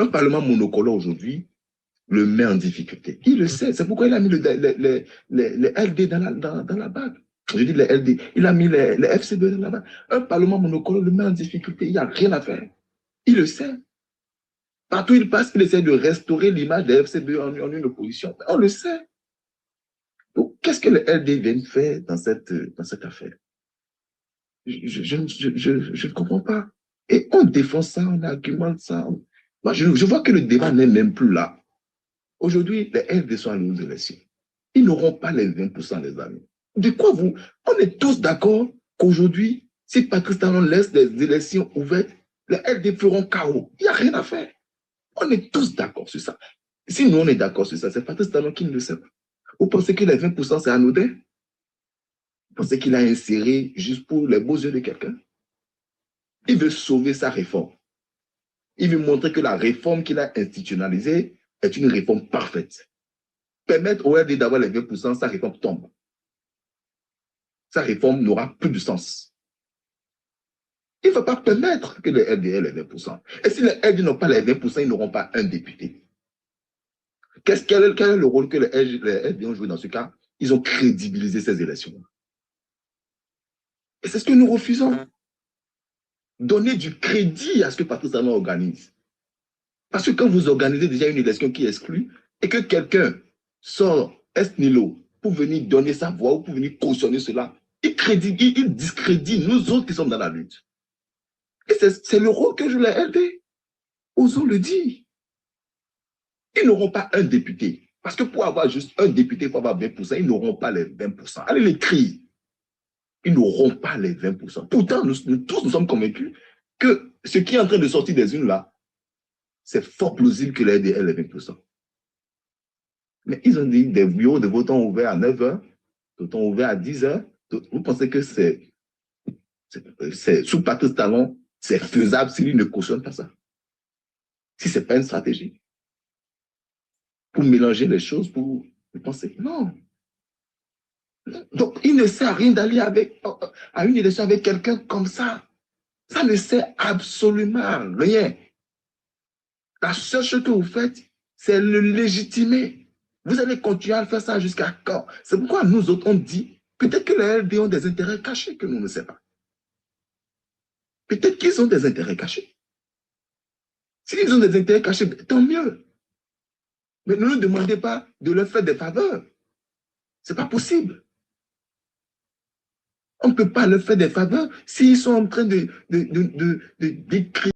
Un parlement monocolore aujourd'hui le met en difficulté. Il le sait. C'est pourquoi il a mis les LD dans la bague. Je dis les LD. Il a mis les FCB dans la bague. Un parlement monocolore le met en difficulté. Il n'y a rien à faire. Il le sait. Partout où il passe, il essaie de restaurer l'image des FCB en une opposition. On le sait. Donc, qu'est-ce que les LD viennent faire dans cette affaire? Je ne comprends pas. Et on défend ça, on argumente ça. Moi, je vois que le débat n'est même plus là. Aujourd'hui, les LD sont allés aux élections. Ils n'auront pas les 20%, les amis. De quoi vous? On est tous d'accord qu'aujourd'hui, si Patrice Talon laisse les élections ouvertes, les LD feront chaos. Il n'y a rien à faire. On est tous d'accord sur ça. Si nous, on est d'accord sur ça, c'est Patrice Talon qui ne le sait pas. Vous pensez que les 20%, c'est anodin? Vous pensez qu'il a inséré juste pour les beaux yeux de quelqu'un? Il veut sauver sa réforme. Il veut montrer que la réforme qu'il a institutionnalisée est une réforme parfaite. Permettre au RD d'avoir les 20%, sa réforme tombe. Sa réforme n'aura plus de sens. Il ne va pas permettre que les RD aient les 20%. Et si les RD n'ont pas les 20%, ils n'auront pas un député. Quel est le rôle que les RD ont joué dans ce cas? Ils ont crédibilisé ces élections. Et c'est ce que nous refusons. Donner du crédit à ce que Patrice Talon organise. Parce que quand vous organisez déjà une élection qui exclut et que quelqu'un sort est nihilo pour venir donner sa voix ou pour venir cautionner cela, il discrédite nous autres qui sommes dans la lutte. Et c'est le rôle que je l'ai aidé. Osons le dire. Ils n'auront pas un député. Parce que pour avoir juste un député, il faut avoir 20%. Ils n'auront pas les 20%. Allez l'écrire. Ils n'auront pas les 20%. Pourtant, nous tous nous sommes convaincus que ce qui est en train de sortir des unes là, c'est fort plausible que l'ADL ait les 20%. Mais ils ont dit des bureaux de vote ont ouvert à 9h, d'autres ont ouvert à 10h. Vous pensez que c'est sous Patrice Talon, c'est faisable s'il ne cautionne pas ça? Si ce n'est pas une stratégie pour mélanger les choses, pour penser. Non. Donc, il ne sert à rien d'aller à une élection avec quelqu'un comme ça. Ça ne sert absolument à rien. La seule chose que vous faites, c'est le légitimer. Vous allez continuer à faire ça jusqu'à quand? C'est pourquoi nous autres, on dit, peut-être que les LD ont des intérêts cachés que nous ne savons pas. Peut-être qu'ils ont des intérêts cachés. S'ils ont des intérêts cachés, tant mieux. Mais ne nous demandez pas de leur faire des faveurs. Ce n'est pas possible. On ne peut pas leur faire des faveurs s'ils sont en train d'écrire